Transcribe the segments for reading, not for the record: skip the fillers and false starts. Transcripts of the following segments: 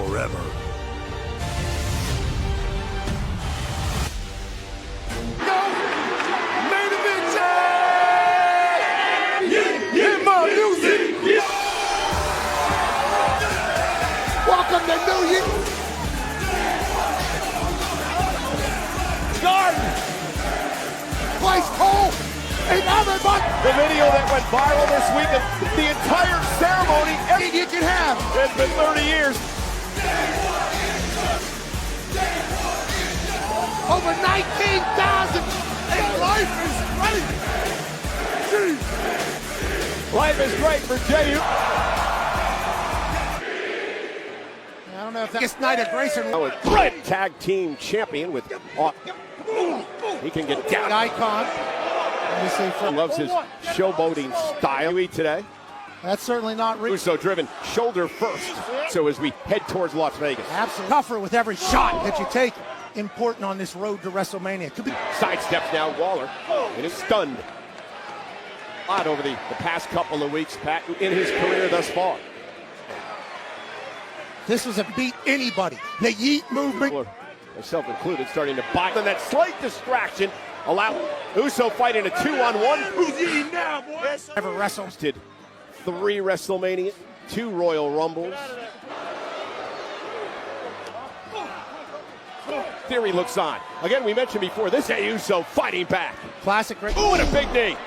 forever. Welcome to New York. Garden. Place cold. And everybody. The video that went viral this week of the entire ceremony. Everything you can have. It's been 30 years. Over 19,000. And life is great. Jeez. Life is great for Jey. I don't know if that's night of Grayson. Great tag team champion with. He can get down. Icon. He loves his showboating style today. That's certainly not real. Uso driven shoulder first. So as we head towards Las Vegas. Absolutely. Tougher with every shot that you take. Important on this road to WrestleMania. Could be. Sidesteps now Waller and is stunned. A lot over the past couple of weeks, Pat, in his career thus far. This was a beat anybody. The yeet movement. Myself included, starting to bite. And that slight distraction allowed Uso fighting a 2-on-1. Who's eating now, boy? Ever wrestled. Did 3 WrestleMania, 2 Royal Rumbles. Theory looks on. Again, we mentioned before, this Jey Uso fighting back. Classic. Ooh, and a big knee.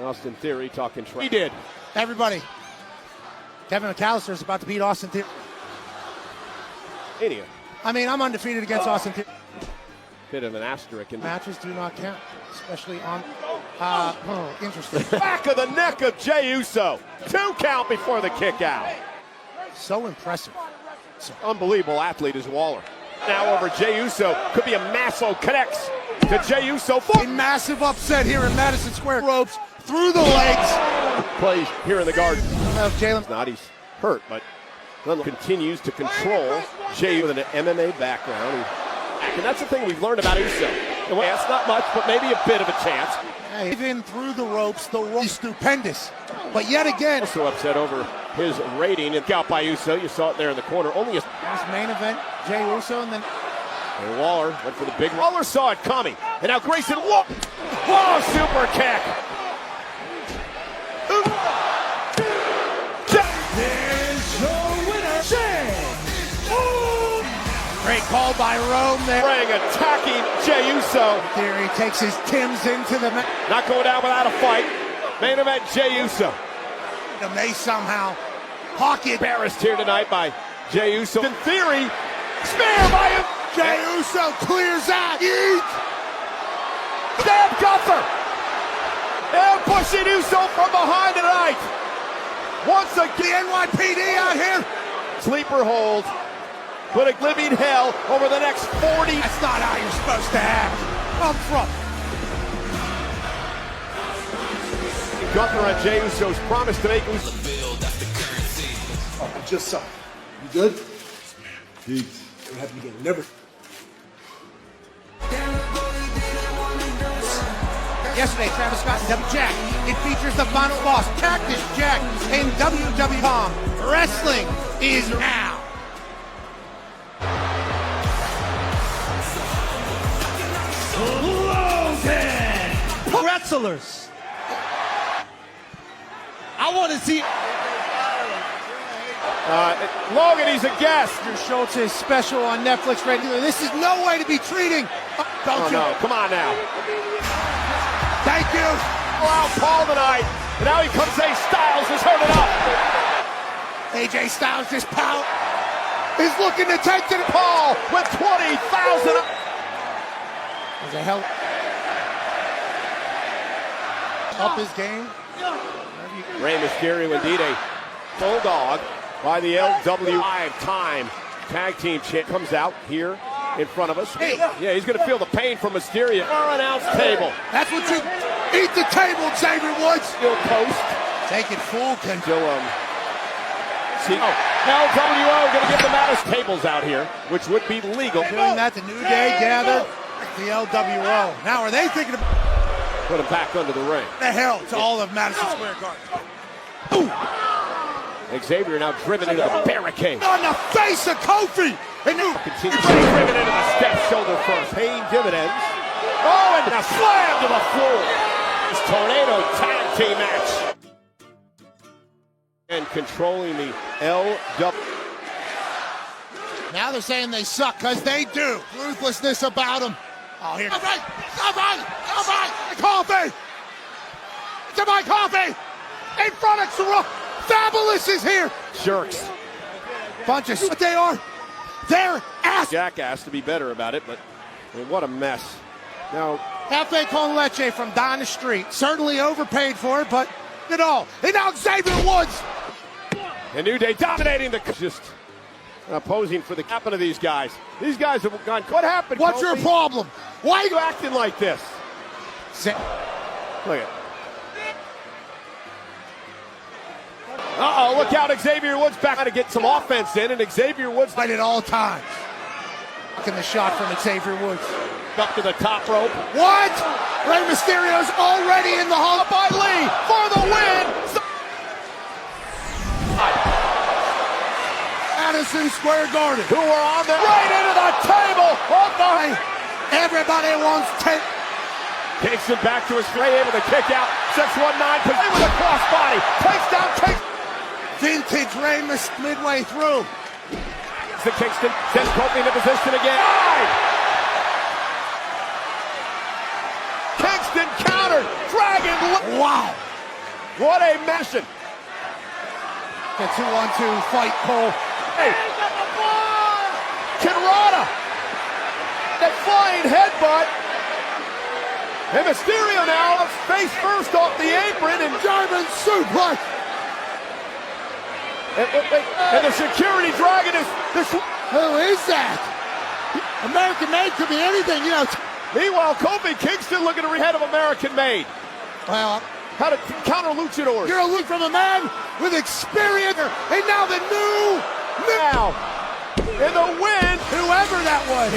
Austin Theory talking trash. He did. Everybody. Kevin McAllister is about to beat Austin Theory. Anyway. I mean, I'm undefeated against Austin Theory. Bit of an asterisk. Matches do not count, especially on. Interesting. Back of the neck of Jey Uso. 2 count before the kick out. So impressive. Unbelievable athlete is Waller. Now over Jey Uso. Could be a Masso connects to Jey Uso. A massive upset here in Madison Square. Ropes through the legs. Plays here in the Garden. Jalen's not, he's hurt, but continues to control Jey with an MMA background. And that's the thing we've learned about Uso. It's not much, but maybe a bit of a chance. Hey, even through the ropes, the rope is stupendous. But yet again, also upset over his rating and out by Uso. You saw it there in the corner. Only his main event, Jey Uso, and then Waller went for the big. Waller saw it coming, and now Grayson. Whoa! Whoa! Super kick. There's your winner, Jey. Great call by Rome there. Ring attacking Jey Uso. Theory takes his Timbs into the not going down without a fight. Main event Jey Uso. They somehow hawk it. Embarrassed here tonight by Jey Uso. In theory, spear by him. Jey Uso clears out. Eat. Stab Gunther. And pushing Uso from behind tonight. Once again, the NYPD out here. Sleeper hold. Putting living hell over the next 40. That's not how you're supposed to act. Come from. Gunther on Jey Uso's promise to make Uso. Oh, I just saw. You good? Peace. What happened again? Never. Yesterday, Travis Scott and W. Jack. It features the final boss, Cactus Jack, and WWE. Wrestling is now. Wrestlers. I want to see. Logan, he's a guest. Schultz is special on Netflix regular. This is no way to be treating. No, come on now. Thank you. Wow, Paul tonight. And now he comes A. Styles has heard it up. AJ Styles just pout. Is looking to take to the Paul with 20,000. There's a hell. Up his game. Rey Mysterio indeed a bulldog by the LW. 5-time tag team champ comes out here in front of us. Hey. Yeah, he's going to feel the pain from Mysterio. Our announce table. That's what you eat the table, Xavier Woods. Still post. Take it full control. See, LWO going to get the Mattis tables out here, which would be legal. Doing that, the New Day gathered the LWO. Now are they thinking of put him back under the ring? The hell to all of Madison Square Garden. Ooh. Xavier now driven into the barricade. On the face of Kofi. And now Continues driven into the step shoulder first. Paying dividends. Oh, and a slam to the floor. This tornado tag team match. And controlling the LW. now they're saying they suck, because they do. Ruthlessness about them. Oh, here. Somebody! Coffee! To my coffee! In front of Sarah. Fabulous is here. Jerks. Bunch of what they are. They're ass. Jackass to be better about it, but I mean, what a mess. Now, Cafe con leche from down the street. Certainly overpaid for it, but it all. And now Xavier Woods. a New Day dominating the just opposing for the happen to these guys. These guys have gone. What happened? What's Kofi? your problem? Why are you acting like this? Look at. Uh-oh, look out, Xavier Woods back to get some offense in, and Xavier Woods Fight at all times. Looking the shot from Xavier Woods. up to the top rope. What? Rey Mysterio's already in the hall by Lee for the win. Madison Square Garden. Who are on there? Right into the table. Oh, my. Everybody wants to. Kingston back to his feet, able to kick out. 619, play with a crossbody. Takes down Kingston. Vintage Rey midway through. The Kingston sends Kofi into position again. Right. Kingston countered. Dragon. Wow. What a mission. The 2-on-2 fight, Cole. Hey. Kinrada. That flying headbutt. And Mysterio now face first off the apron and German suplex. And the security dragon is this. Who is that? American Made could be anything, you know. Meanwhile, Kofi Kingston looking to head of American Made. Well, How to counter luchadors. you're a look from a man with experience, and now the new Now, in the win, whoever that was.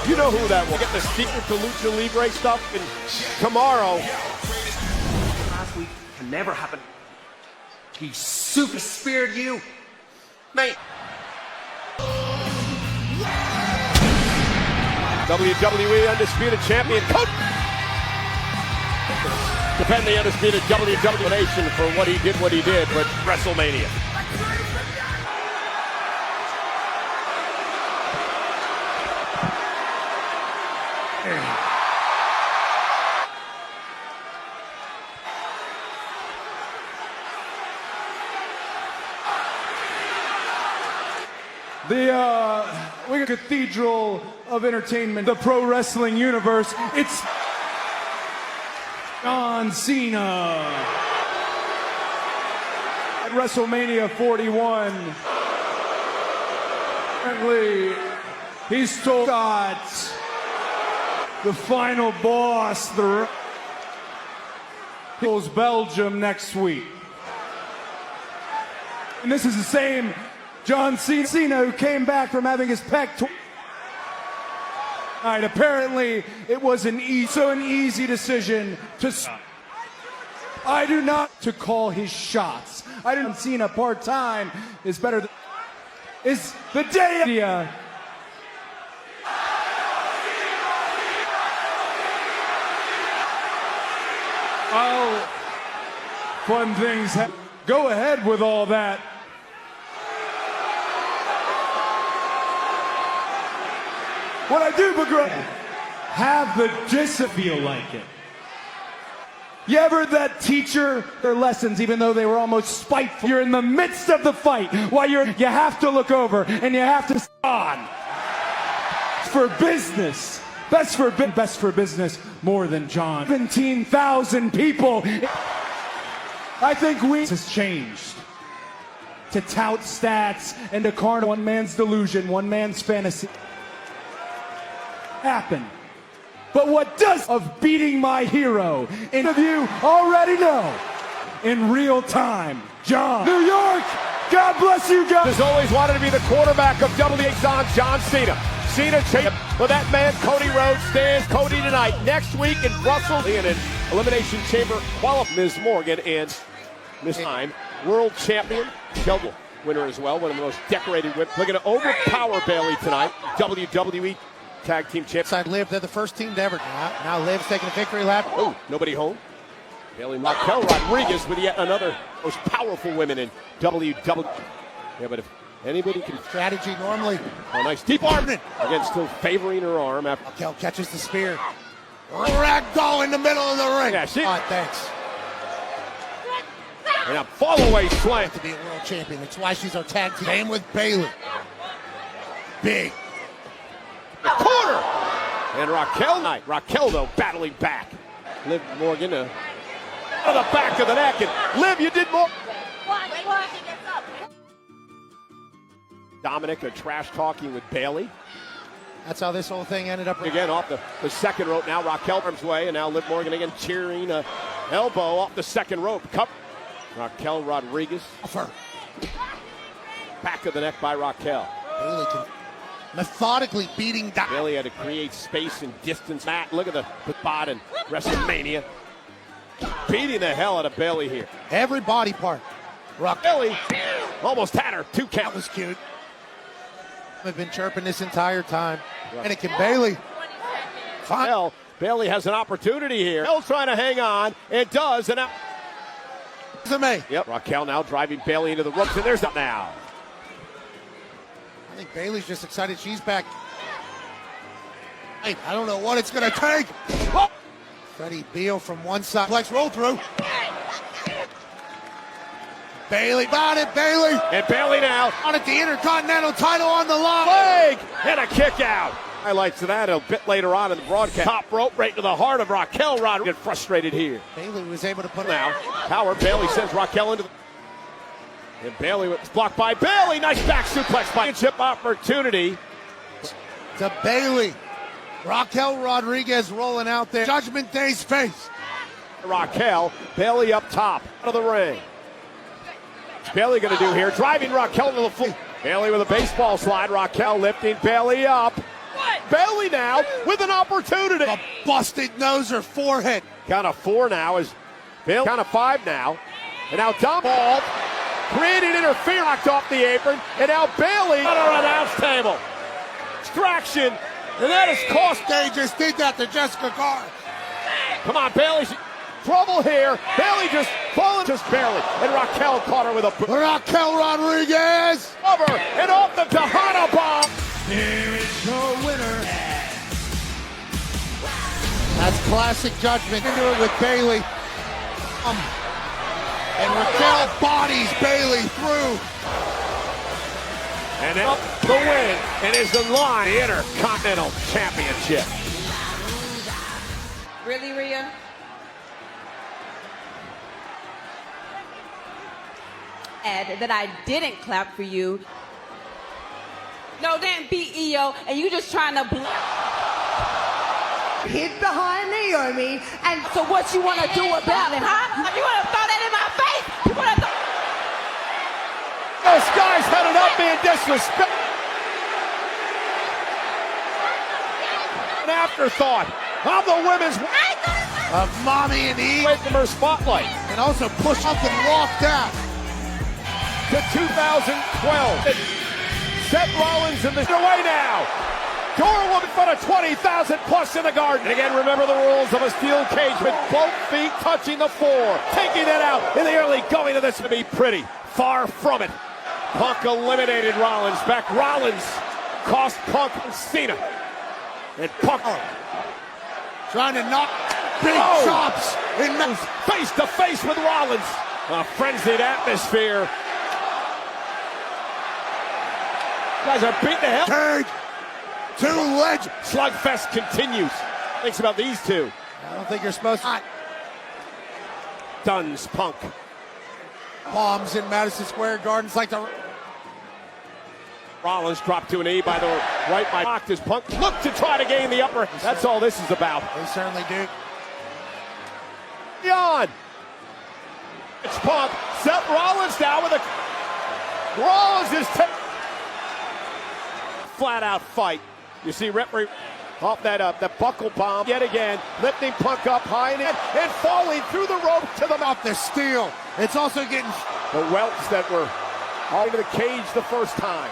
you know who that was. Get the secret to Lucha Libre stuff, and tomorrow. Last week can never happen. He super speared you, mate. WWE Undisputed Champion Cody. Defend the Undisputed WWE Nation for what he did, but WrestleMania. We're a cathedral of entertainment, the pro wrestling universe. It's John Cena at WrestleMania 41. Apparently, he's told God, the final boss, the Belgium next week. And this is the same John Cena who came back from having his pec. All right, apparently it was an easy decision to. I do not to call his shots. I didn't Cena part-time is better. Is the day. Oh, fun things. Go ahead with all that. What I do, begrudge, have the feel like it. You ever that teacher their lessons, even though they were almost spiteful? You're in the midst of the fight while you have to look over and you have to on for business. Best for business more than John. 17,000 people. I think has changed to tout stats and to carnal one man's delusion, one man's fantasy. Happen. But what does of beating my hero? Any of you already know. In real time, John. New York, God bless you guys. Has always wanted to be the quarterback of WWE John Cena. Cena for that man, Cody Rhodes, stands Cody tonight. Next week in Brussels, in an Elimination Chamber qualifier, Ms. Morgan and Miss Time, world champion, Sheldon winner as well, one of the most decorated women. Looking to overpower Bayley tonight. WWE Tag Team Champion. Side Liv, they're the first team to ever. Now Liv's taking a victory lap. Oh, nobody home. Bayley Raquel Rodriguez with yet another most powerful women in WWE. Yeah, but if anybody can. Strategy normally. Oh, nice deep arm. Again, still favoring her arm after. Raquel catches the spear. Ragdoll in the middle of the ring. Yeah, she. All right, thanks. And a fall-away slam. To be a world champion. That's why she's our tag team. Same with Bayley. Big. The corner. And Raquel, though, battling back. Liv Morgan to the back of the neck. And Liv, you did more. Dominic trash talking with Bayley. That's how this whole thing ended up. Again, off the second rope now. Raquel arms way, and now Liv Morgan again cheering. Elbow off the second rope. Cup. Raquel Rodriguez. Back of the neck by Raquel. Bayley methodically beating down. Bayley had to create space and distance. Matt, look at the bot in WrestleMania. Beating the hell out of Bayley here. Every body part. Bayley almost had her. 2 count. That was cute. I've been chirping this entire time. And it can Bayley. Well, Bayley has an opportunity here. Still trying to hang on. It does. And now. Yep. Raquel now driving Bayley into the ropes. And there's that now. I think Bayley's just excited she's back. Hey, I don't know what it's going to take. Oh. Freddie Beal from one side. Flex roll through. Bayley got it, Bayley. And Bayley now. On at the Intercontinental title on the line. Leg and a kick out. Highlights of that a bit later on in the broadcast. Top rope right to the heart of Raquel Rodriguez. Get frustrated here. Bayley was able to put now. Power. Bayley sends Raquel into the. And Bayley was blocked by Bayley. Nice back suplex by chip opportunity. To Bayley. Raquel Rodriguez rolling out there. Judgment Day's face. Raquel. Bayley up top. Out of the ring. What's Bayley going to do here? Driving Raquel to the floor. Bayley with a baseball slide. Raquel lifting Bayley up. Bayley now with an opportunity. A busted nose or forehead. Count of 4 now is Bayley. Count of 5 now. And now Dom ball. Created interference. Knocked off the apron. And now Bayley on an announce table. Distraction. And that is cost. They just did that to Jessica Carr. Come on, Bayley. Trouble here. Bayley just falling just barely. And Raquel caught her with a. Raquel Rodriguez. Over and off the Tejana bomb. Here is your winner. That's classic Judgment. Into it with Bayley. And Raquel bodies Bayley through. And up the win. And is in line the Intercontinental Championship. Really, Rhea? That I didn't clap for you. No, didn't beat EO, and you just trying to hid behind Naomi, and so what you want to do about it, huh? You want to throw that in my face? You want to Those guys headed up being disrespectful. An afterthought of the women's of Mommy and Eve. Away from her spotlight. And also push up and walked out. To 2012. Seth Rollins in the away now. Door will be in front of 20,000 plus in the garden. And again, remember the rules of a steel cage with both feet touching the floor. Taking it out in the early going of this to be pretty. Far from it. Punk eliminated Rollins. Back Rollins cost Punk and Cena. And Punk trying to knock big chops in face to face with Rollins. A frenzied atmosphere. Guys are beating the hell. Cage. 2 legends. Slugfest continues. Thinks about these two. I don't think you're supposed to. Duns Punk. Bombs in Madison Square Garden. Like the. Rollins dropped to an knee by the right by knocked his Punk. Look to try to gain the upper. That's all this is about. They certainly do. Beyond. It's Punk. Seth Rollins now with a. Rollins is flat out fight. You see referee off that buckle bomb yet again, lifting Punk up high and falling through the rope to the mouth. The steel. It's also getting... The welts that were all into the cage the first time.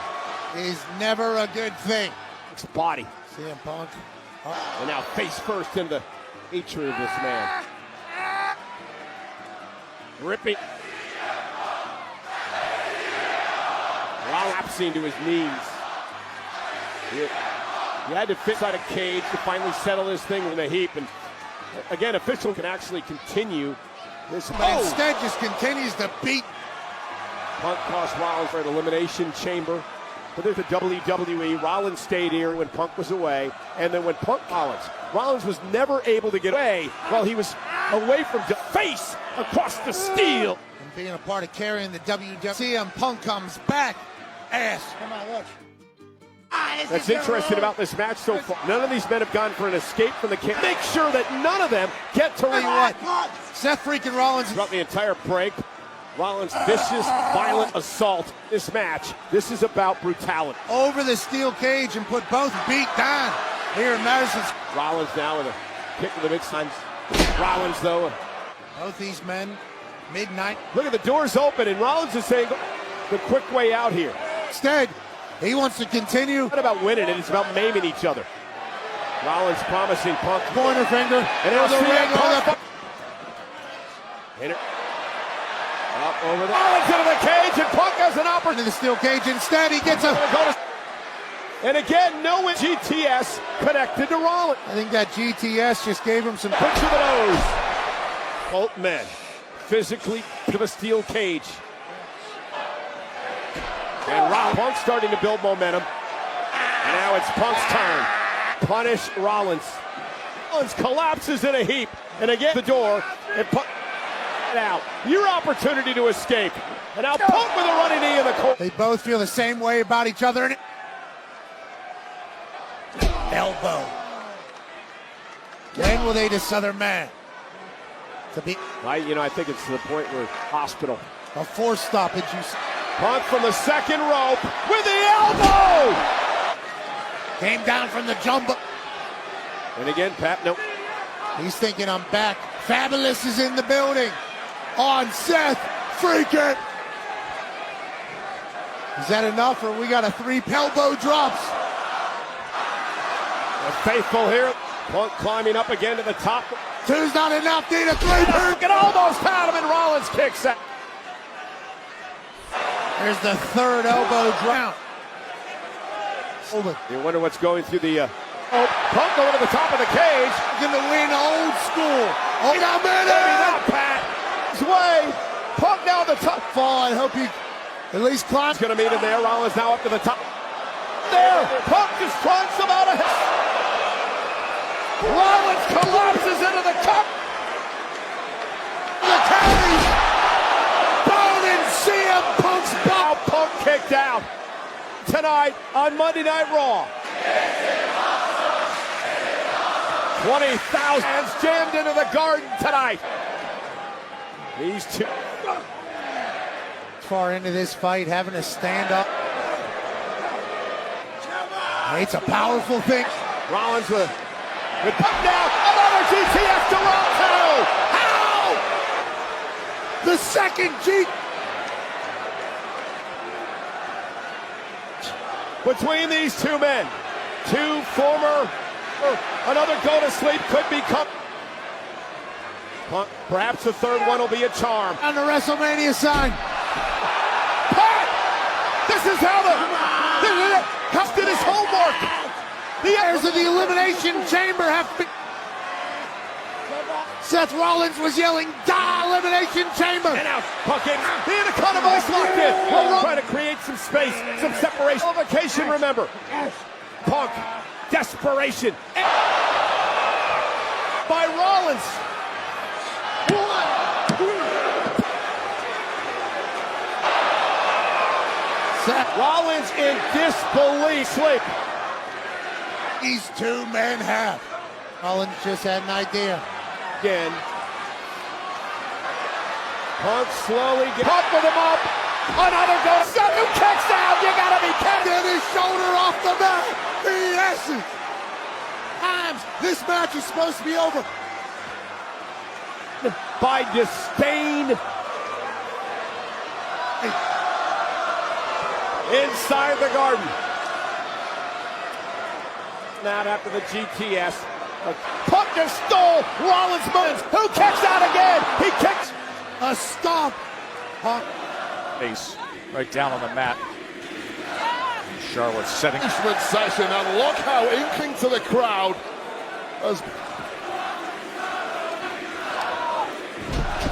Is never a good thing. It's body. CM Punk. And now face first into the hatred of this man. Ripping. Collapsing to his knees. He had to fit inside a cage to finally settle this thing in a heap. And again, official can actually continue this. But instead just continues to beat. Punk cost Rollins for an Elimination Chamber. But there's the WWE. Rollins stayed here when Punk was away. And then when Rollins was never able to get away while he was away from the face across the steel. And being a part of carrying the WWE. CM Punk comes back. Ass. Come on, look. That's interesting about this match so far. None of these men have gone for an escape from the cage. Make sure that none of them get to what? Seth freaking Rollins. Throughout the entire break, Rollins' vicious, violent assault. This match, this is about brutality. Over the steel cage and put both beat down here in Madison. Rollins now with a kick to the mid-signs. Rollins, though. Both these men, midnight. Look at the doors open, and Rollins is saying the quick way out here. Instead, he wants to continue. It's not about winning it, it's about maiming each other. Rollins promising Punk. Pointer finger. And it'll the ring. Up over the Rollins into the cage, and Punk has an opportunity. To the steel cage. Instead, he gets a... And again, no GTS connected to Rollins. I think that GTS just gave him some... Punch to the nose. Both men physically to the steel cage. And Punk starting to build momentum. And now it's Punk's turn. Punish Rollins. Rollins collapses in a heap. And again, the door. And Punk out. Your opportunity to escape. And now Punk with a running knee in the corner. They both feel the same way about each other. And elbow. When will they this other man? To be... I think it's to the point where hospital. A force stoppage. Punk from the second rope with the elbow! Came down from the jumbo. And again, Pat, nope. He's thinking, I'm back. Fabulous is in the building. On Seth freaking. Is that enough, or we got a 3 elbow drops? Faithful here. Punk climbing up again to the top. 2's not enough. Need a 3. Can almost had him, and Rollins kicks out. There's the 3rd elbow drop. You wonder what's going through the... Punk going to the top of the cage. Going to win old school. Hold on a minute. Maybe not, Pat. His way. Punk now at the top. Fall. I hope he at least climbs. He's going to meet him there. Rollins now up to the top. There. Punk just trunks him out of his... Rollins collapses into the cup. The carries. Down in CM Punk's Now Punk kicked out. Tonight on Monday Night Raw. 20,000 fans jammed into the Garden tonight. These two far into this fight, having to stand up. It's a powerful thing. Rollins with Punk now. Another GTS to Rollins. How? The second G. Between these two men, two former, another go to sleep could become. Perhaps the third one will be a charm. On the WrestleMania sign. Pat! This is how Huff did his homework. The heirs of the Elimination Chamber have been... Seth Rollins was yelling, "Da, Elimination Chamber!" And now, Punk in. The Anaconda Vice locked in. We're trying to create some space, some separation. Qualification, remember. Punk, desperation. By Rollins. Seth Rollins in disbelief. Sleep. These two men have. Rollins just had an idea. Again. Punk slowly Punk with him up. Another goal. Who kicks out? You gotta be kidding. Get his shoulder off the mat. Yes. Times. This match is supposed to be over. By disdain. Inside the Garden. Not after the GTS. Puck just stole Rollins' moves. Who kicks out again? He kicks. A stomp. Punk. Ace right down on the mat. Charlotte setting. Punishment session, and look how inking to the crowd as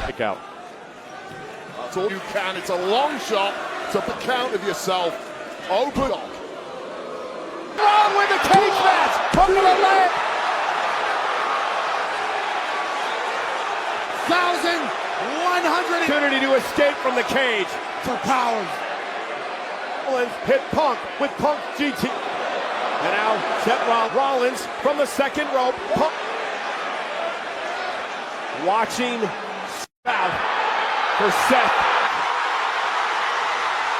kick out. that's all you can. It's a long shot to count of yourself. Open up. Wrong with the cage match. Hook to the leg. 1,100 Opportunity to escape from the cage. for Powers. Rollins hit Punk with Punk GT. And now Seth Rollins from the second rope. Punk watching out for Seth.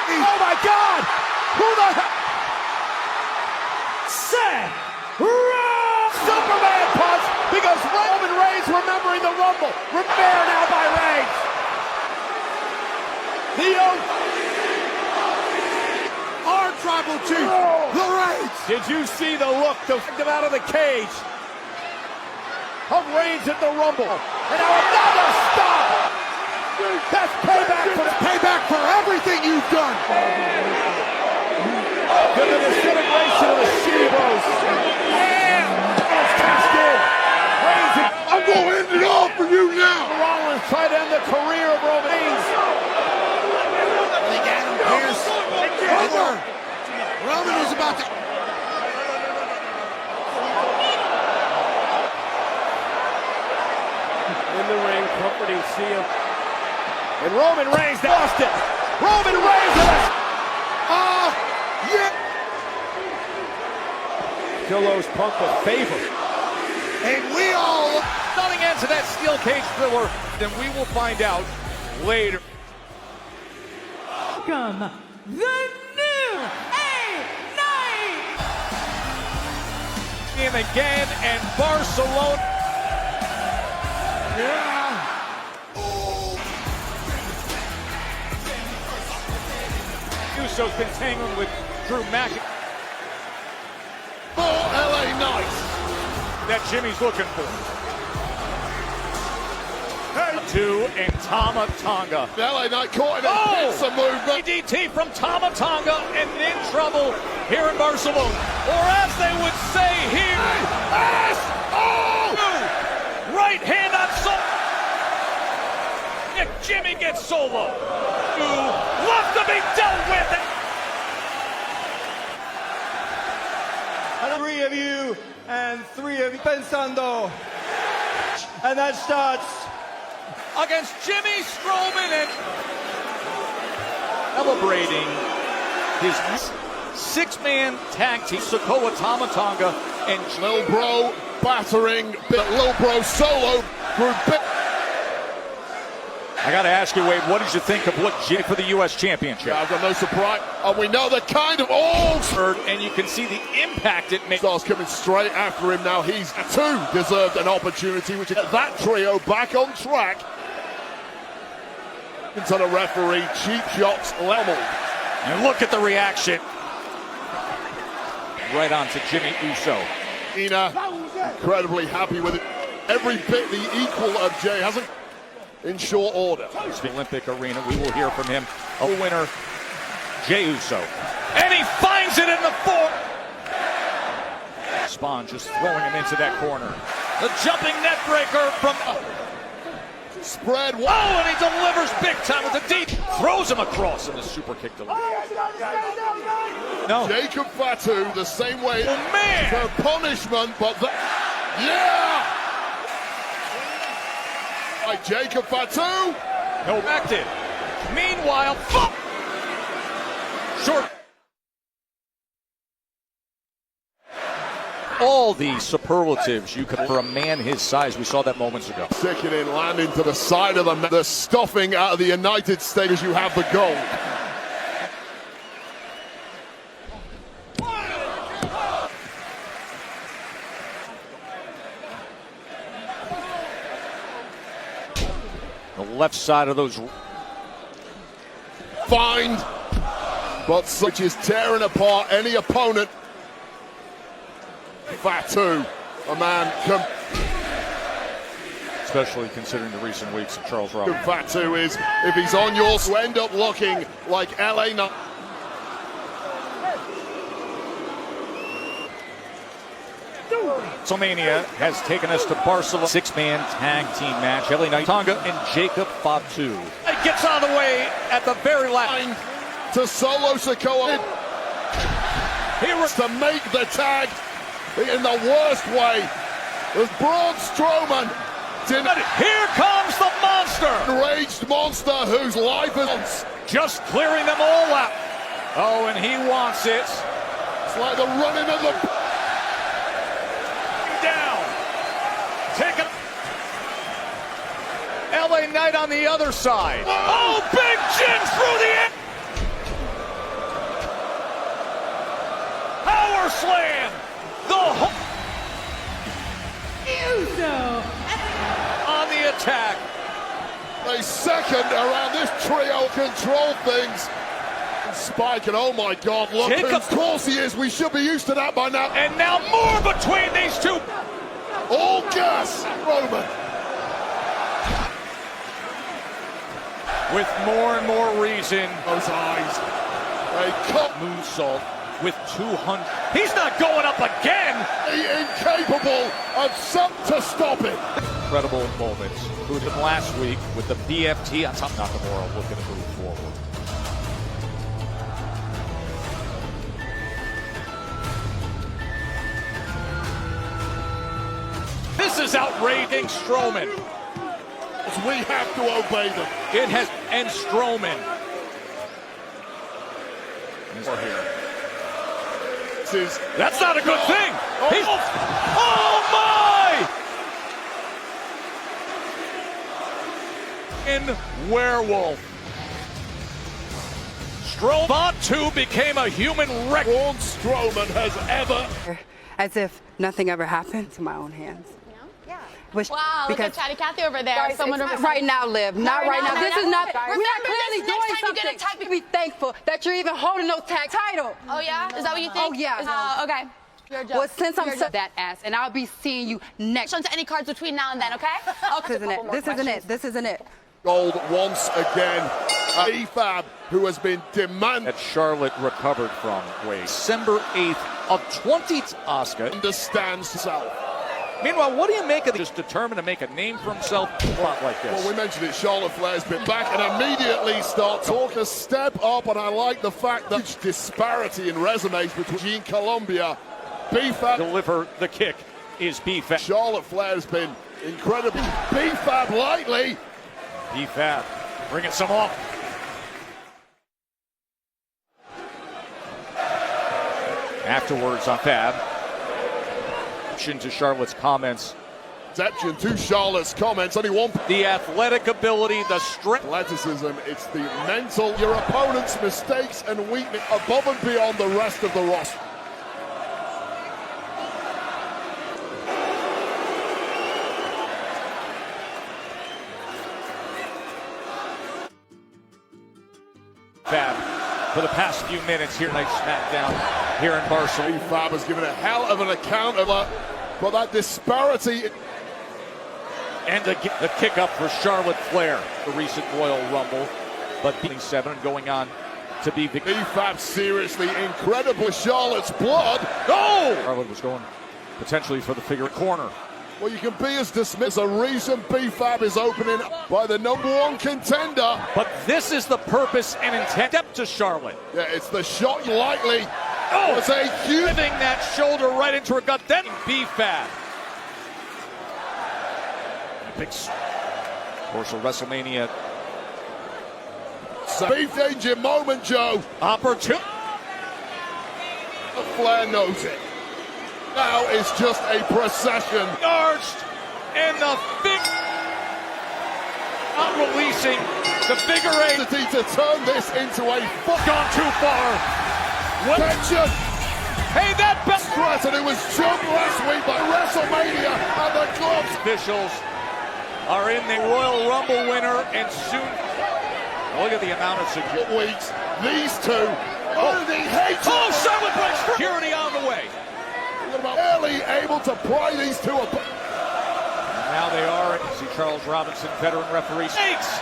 Oh my God! Who the hell? Seth Rollins! Superman punch because Roman Reigns remembering the Rumble. Rivera now by Reigns. The Our tribal chief, the Reigns. Did you see the look to get him out of the cage? Of Reigns at the Rumble. And now another stop. That's Payback for everything you've done. to the disintegration of the She-Bros. And it's cashed in. Reigns and I'm going to end it all for you now. Rollins try to end the career of Roman Reigns. I think Adam Pearce. Roman is about to. In the ring, comforting Cena. And Roman Reigns lost it. Roman Reigns Yeah. Pillows Punk a favor. And we all. Nothing ends to that steel cage thriller. Then we will find out later. Welcome, the new A9. Him again and Barcelona. Uso's been tangling with Drew McIntyre. For LA Knight. That Jimmy's looking for. Two and Tama Tonga. LA Knight caught in a pincer movement. DDT from Tama Tonga and in trouble here in Barcelona. Or as they would say here, right hand on solo. If Jimmy gets solo, love to be dealt with. Three of you and three of you pensando. And that starts Against Jimmy Strowman and celebrating his six-man tag team, Sokoa Tama Tonga and Lil Bro battering, but Lil Bro solo through bit. I got to ask you, Wade, what did you think of what Jimmy for the U.S. Championship? I've got no surprise. And we know the kind of And you can see the impact it makes. Stars coming straight after him now. He's too deserved an opportunity, which is that trio back on track. Into the referee, cheap shots leveled. And look at the reaction. Right on to Jimmy Uso. Cena, incredibly happy with it. Every bit the equal of Jay hasn't in short order. The Olympic arena, we will hear from him. A winner, Jey Uso. And he finds it in the fourth. Spawn just throwing him into that corner. The jumping net breaker from... Spread. Oh, and he delivers big time with a deep. Throws him across in the super kick delivery. No. Jacob Fatu the same way. Oh, man. For punishment, but yeah! Like Jacob Fatu. No, acted. Meanwhile, short. All the superlatives you could for a man his size. We saw that moments ago. Sickening, landing to the side of the stuffing out of the United States as you have the goal. left side of those. Find, but such is tearing apart any opponent. Fatu, a man Especially considering the recent weeks of Charles Robinson. Fatu is, if he's on yours, you end up looking like LA. WrestleMania has taken us to Barcelona. Six-man tag team match. LA Knight, Tonga, and Jacob Fatu. It gets out of the way at the very last. To Solo Sikoa. Here is to make the tag in the worst way. As Braun Strowman. Here comes the monster. Enraged monster whose life is just clearing them all out. Oh, and he wants it. It's like the running of the down. Take it. LA Knight on the other side. Oh, big chin through the air. Power slam. The on the attack. A second around this trio control things. Spike, and oh my God, look whose course he is. We should be used to that by now. And now more between these two. All gas, Roman. With more and more reason. Those eyes. A cut moonsault with 200. He's not going up again. Incapable of something to stop it. Incredible moments. Who did last week with the BFT on top. Nakamura looking to move forward. This is outraging Strowman. We have to obey them. It has, and Strowman. We're here. That's not a good thing. Oh my! In werewolf. Strowman 2 became a human wreck. Braun Strowman has ever. As if nothing ever happened to my own hands. Which, wow, look at Chatty Cathy over there. Guys, someone not right now, Liv. Not right now. This is not. We're not clearly doing something. Be thankful that you're even holding no tag title. Oh yeah, is that what you think? Oh yeah. Okay. You're a joke. Well, since I'm so that ass, and I'll be seeing you next. To any cards between now and then, okay? This isn't it. This isn't it. This isn't it. Gold once again. B-Fab, who has been demanded. That Charlotte recovered from. December 8th of 20. Asuka understands herself. Meanwhile, what do you make of just determined to make a name for himself a lot like this? Well, we mentioned it. Charlotte Flair's been back and immediately start talking a step up, and I like the fact that huge disparity in resumes between Colombia. B-Fab deliver the kick is B-Fab. Charlotte Flair's been incredible. B-Fab lightly. B-Fab bringing some off. Afterwards on Fab. To Charlotte's comments. Deception to Charlotte's comments. Only one. The athletic ability, the strength. Athleticism, it's the mental. Your opponent's mistakes and weakness above and beyond the rest of the roster. Fab for the past few minutes here tonight, SmackDown here in Barcelona. Fab has given a hell of an account of that, but that disparity. And the kick up for Charlotte Flair, the recent Royal Rumble, but being 7 and going on to be the B-Fab seriously incredible. Charlotte's blood. Oh! Charlotte was going potentially for the figure corner. Well, you can be as dismissed. A reason B-Fab is opening by the #1 contender. But this is the purpose and intent. Step to Charlotte. Yeah, it's the shot lightly. Oh, it's a huge. Giving that shoulder right into her gut. Then B-Fab. Big, of course, a WrestleMania. Beef danger moment, Joe. Opportunity. Flair knows it. Now it's just a procession. Arched and the big. Not releasing the figure 8. To turn this into a gone too far. What? Tension. Hey, that best threat, and it was jumped last week by WrestleMania and the gloves. Officials are in the Royal Rumble winner, and soon. Look at the amount of weeks. These two. Oh, they hate. Oh, Charlotte breaks security on the way. Barely able to pry these two apart. Now they are. See Charles Robinson, veteran referee. Snakes!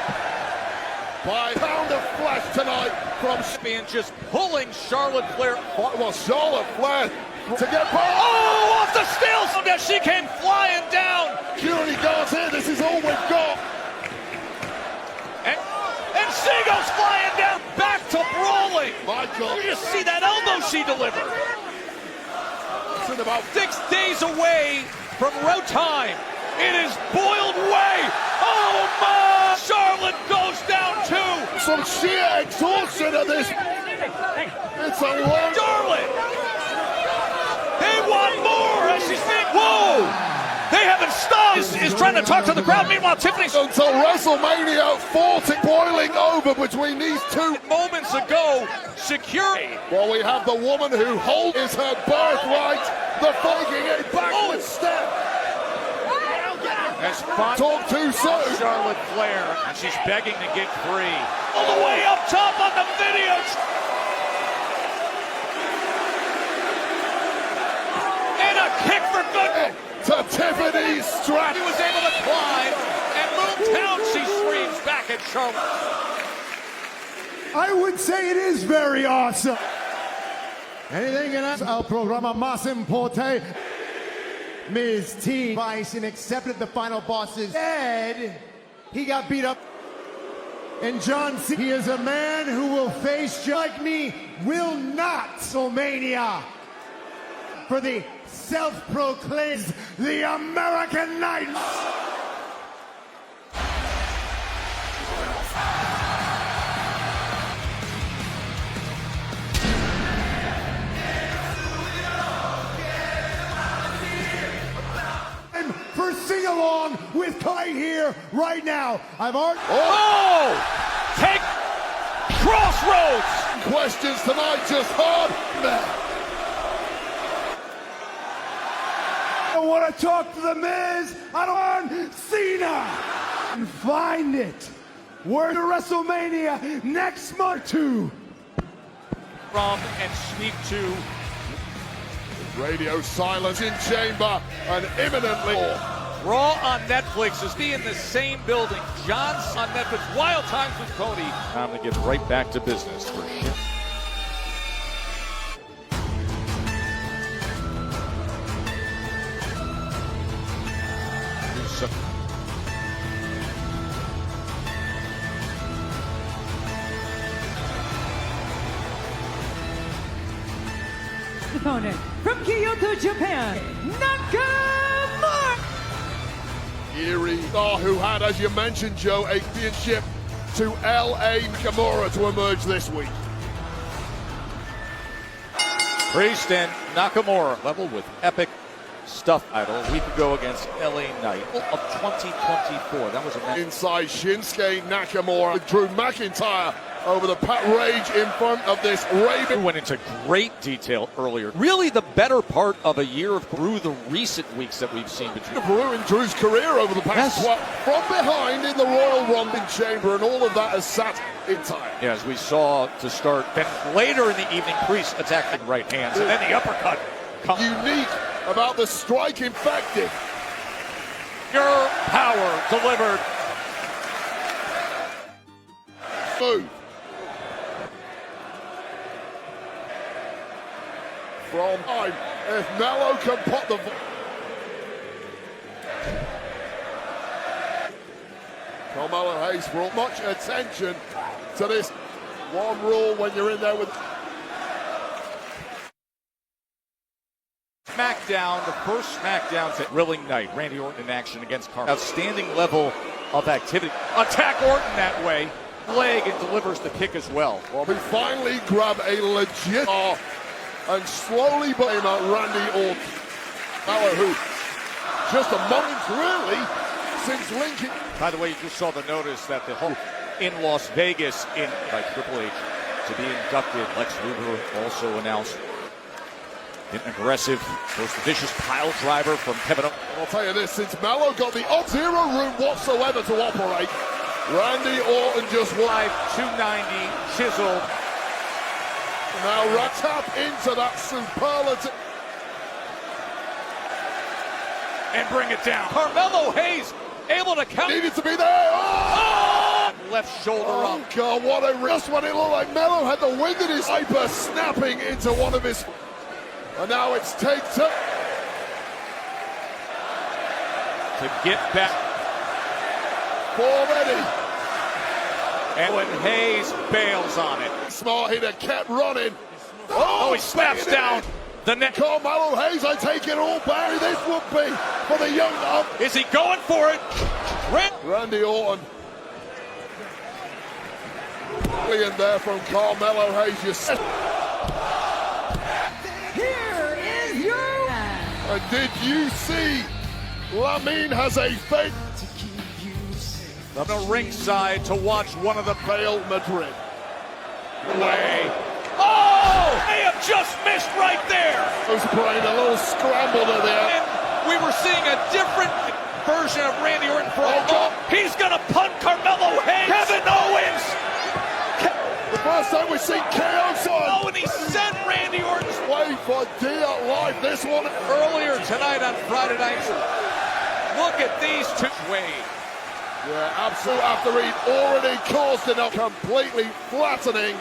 By a pound of flesh tonight from Being just pulling Charlotte Flair. Well, Charlotte Flair to get by. Oh, off the steel! So that she came flying down. Security guards here. This is all we've got. And she goes flying down. Back to brawling. My God. You just see that elbow she delivered. It's in about 6 days away from road time. It is boiled way. Oh my! Charlotte goes down too. Some sheer exhaustion of this. It's a long. Charlotte. They want more as she's being. Whoa! They haven't stopped. Is trying to talk to the crowd. Meanwhile, Tiffany. Until WrestleMania 40 boiling over between these two. Moments ago, security. Well, we have the woman who holds is her birthright. The faking a backward step. Has fought. Talk too soon. Charlotte Flair, and she's begging to get free. All the way up top on the video. And a kick for good. To Tiffany Stratton. He was able to climb, and moves down. She screams back at Charlotte. I would say it is very awesome. Anything in us? El programa más importante. Ms. T. Bison accepted the final boss's head. He got beat up. And John Cena, he is a man who will face, like me, will not WrestleMania for the self-proclaimed the American Knights. For sing-along with Cody here right now. I've already... Oh! Take Crossroads! Questions tonight, just hard. I want to talk to the Miz. I don't want Cena. And find it. We're to WrestleMania next month too. From and speak to Radio silence in chamber and imminently. Raw on Netflix is in the same building. John's on Netflix. Wild Times with Cody. Time to get right back to business for shit. Opponent from Kyoto, Japan, Nakamura. Eerie star who had, as you mentioned, Joe, a championship to L.A. Nakamura to emerge this week. Priest and Nakamura level with epic stuff idol a week ago against LA Knight of 2024. That was a inside Shinsuke Nakamura with Drew McIntyre over the Pat Rage in front of this Raven. Went into great detail earlier. Really the better part of a year through the recent weeks that we've seen between ruined Drew's career over the past 12 from behind in the Royal Rumble Chamber, and all of that has sat in time. Yeah, as we saw to start. Then later in the evening, Priest attacking right hands, and then the uppercut. Unique about the strike infected. Your power delivered. Move. From time, if Mello can put the... Carmelo Hayes brought much attention to this one rule when you're in there with... SmackDown, the first SmackDown to thrilling night. Randy Orton in action against Carmelo. Outstanding level of activity. Attack Orton that way. Leg and delivers the kick as well. Well, we finally grab a legit and slowly blame Randy Orton. Mello, who just a moment really since linking. By the way, you just saw the notice that the whole in Las Vegas by Triple H to be inducted. Lex Luger also announced An aggressive, most vicious pile driver from Kevin Owens. I'll tell you this, since Mello got the zero room whatsoever to operate, Randy Orton just won. 290 chiseled. Now tap into that superlative. And bring it down. Carmelo Hayes able to count. Needed to be there. Oh! Left shoulder up. Oh God, what a risk when it looked like Mello had the wind in his hyper snapping into one of his. And now it's take to get back. Already. And when Hayes bails on it. Smart hitter kept running. Oh, he slaps down the neck. Carmelo Hayes, I take it all back. This would be for the young up. Is he going for it? Randy Orton. Brilliant there from Carmelo Hayes. Here is your man. And did you see Lamine has a fake From the ringside to watch one of the Real Madrid. way. Oh! They have just missed right there. Was playing a little scrambled at the end. And we were seeing a different version of Randy Orton for a God. He's gonna punt Carmelo Hayes. Kevin Owens. The first time we see chaos on. Oh, and he sent Randy Orton's Way for dear life. This one earlier tonight on Friday night. Look at these two. Wade. Yeah, absolute after he'd already caused enough, completely flattening.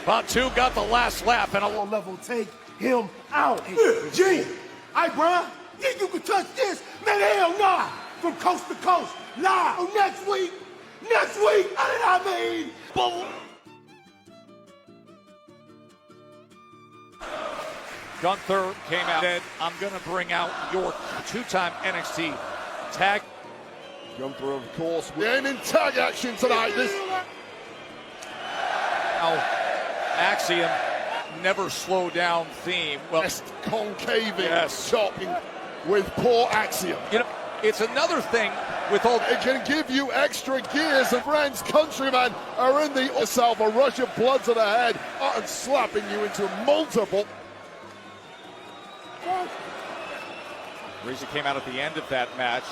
Batu got the last laugh and a Level, take him out. G, hey, bruh, think you can touch this? Man, hell nah. From coast to coast, live. Oh, next week, I mean. Gunther came out and said, I'm going to bring out your two-time NXT tag. Gunther, of course, we're in tag action tonight. This Now, Axiom, never slow down theme. Well, best concaving, yes. chopping with poor Axiom. You know, it's another thing with all. It can give you extra gears, and friends, countrymen are in the yourself a rush of blood to the head and slapping you into multiple. Reza came out at the end of that match.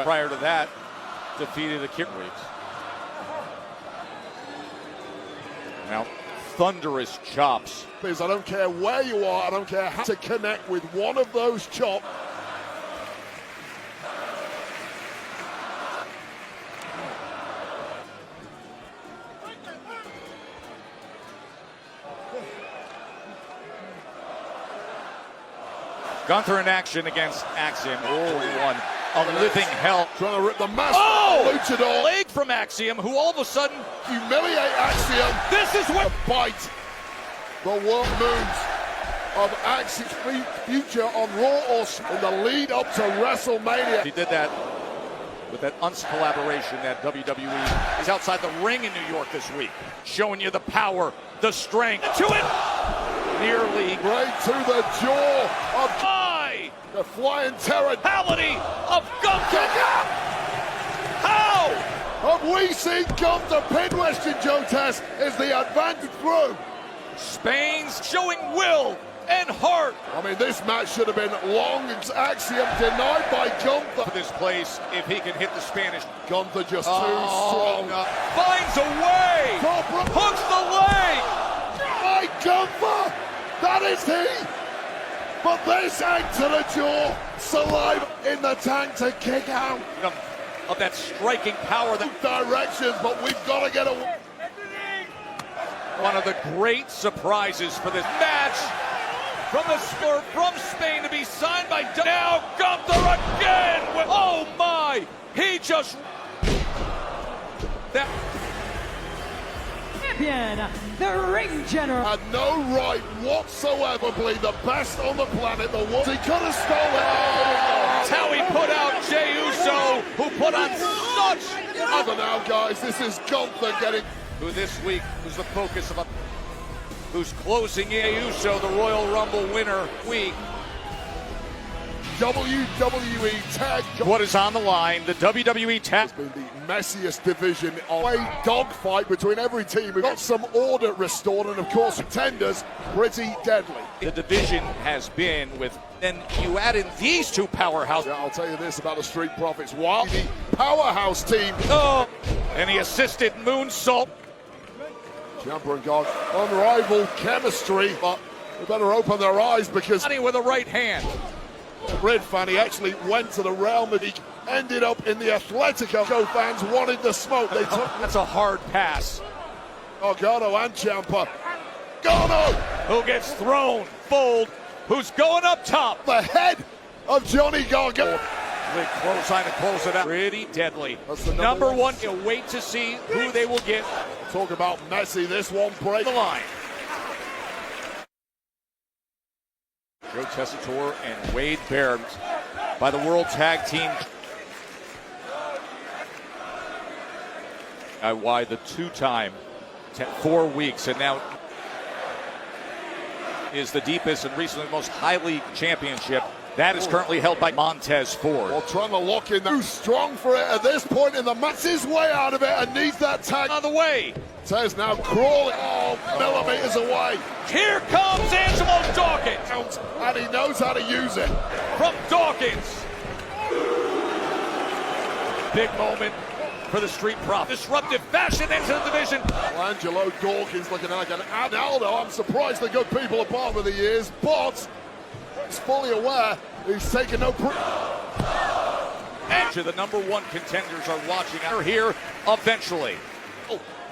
Prior to that, defeated the Kick Reeds. Now, thunderous chops. Because I don't care where you are, I don't care how to connect with one of those chops. Gunther in action against Axiom. Oh, he won a living hell. Trying to rip the mask. Oh! Luchador. Leg from Axiom, who all of a sudden Humiliate Axiom. This is what Bite the world moves of Axiom's future on Raw or in the lead up to WrestleMania. he did that with that collaboration that WWE is outside the ring in New York this week, showing you the power, the strength to it. Nearly Right to the jaw of high the flying terror. mentality of Gunther. How? Have we seen Gunther pin Western Joe Test is the advantage through. Spain's showing will and heart. I mean, this match should have been long. Axiom denied by Gunther. For this place, if he can hit the Spanish. Gunther just too strong. No. Finds a way. Hooks the leg. My Gunther, that is he. But this egg to the jaw, saliva in the tank to kick out. Of that striking power. That Directions, but we've got to get away. one of the great surprises for this match. From Spain to be signed by now Gunther again. Oh my! He just that Champion, the ring general. Had no right whatsoever, believe the best on the planet. The one he could have stolen. That's how he put out Jey Uso, who put on such. For now, guys, this is Gunther getting. Who this week was the focus of who's closing Jey Uso, the Royal Rumble winner week. WWE Tag. What is on the line? The WWE Tag. Has been the messiest division of a dogfight between every team. We've got some order restored, and of course, contenders pretty deadly. The division has been with, then you add in these two powerhouses. Yeah, I'll tell you this about the Street Profits. While the powerhouse team, Oh, and he assisted moonsault. Ciampa and God, unrivaled chemistry, but we better open their eyes because With a right hand. Red fan, he actually went to the realm that he ended up in the Atletico. Fans wanted the smoke. They took That's a hard pass. Gargano and Ciampa. Gargano, Who gets thrown, fold, who's going up top. the head of Johnny Gargano. Big clothesline to close it out. Pretty deadly. That's the Number one, you'll wait to see who they will get. Talk about messy, this one break The line. Joe Tessitore and Wade Barrett by the World Tag Team. Why the two-time 4 weeks, and now is the deepest and recently most highly championship. That is currently held by Montez Ford. Well, trying to lock in too strong for it at this point in the match. His way out of it and needs that tag. On the way. Tez now crawling, millimeters away. Here comes Angelo Dawkins. And he knows how to use it. From Dawkins. Big moment for the Street Profits. Disruptive fashion into the division. Well, Angelo Dawkins looking like an Adaldo. I'm surprised the good people apart with the years, but he's fully aware he's taken no And the number one contenders are watching. Are here eventually.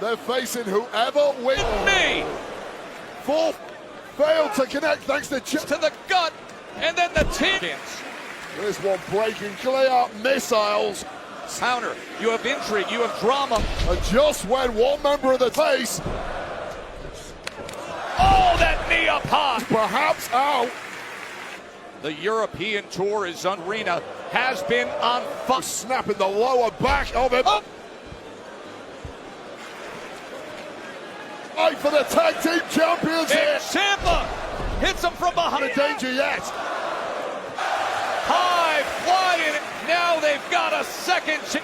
They're facing whoever wins. Me Fourth failed to connect thanks to to the gut, and then the Tiggins. There's one breaking clear missiles. Counter. You have intrigue. You have drama. And just when one member of the face, Oh, that knee up high. perhaps out, The European tour is on. Arena has been on fire. snapping the lower back of him. Fight for the tag team champions here. Ciampa hits him from behind. Not a danger yet. High flying. Now they've got a second chance.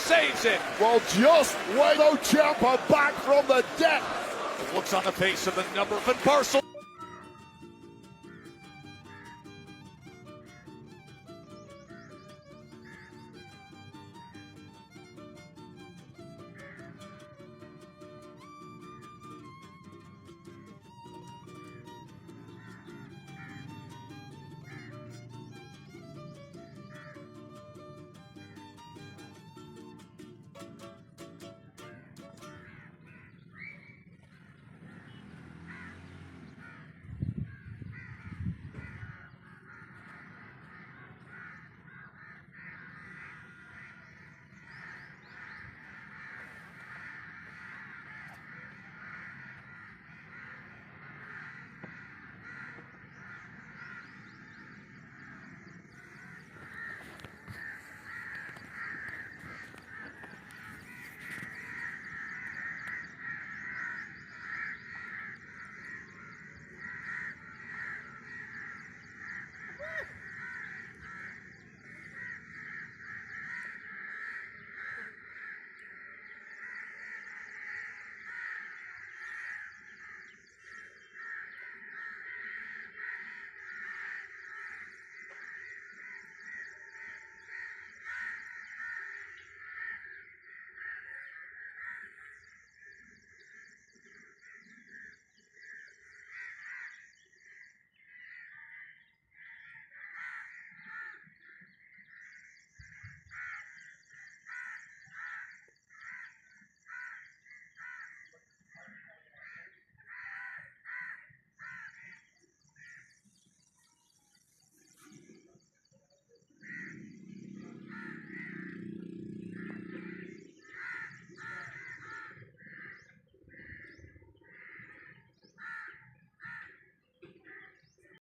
Saves it. Well, just wait. No Ciampa back from the deck. Looks on the face of the number of Barcelona.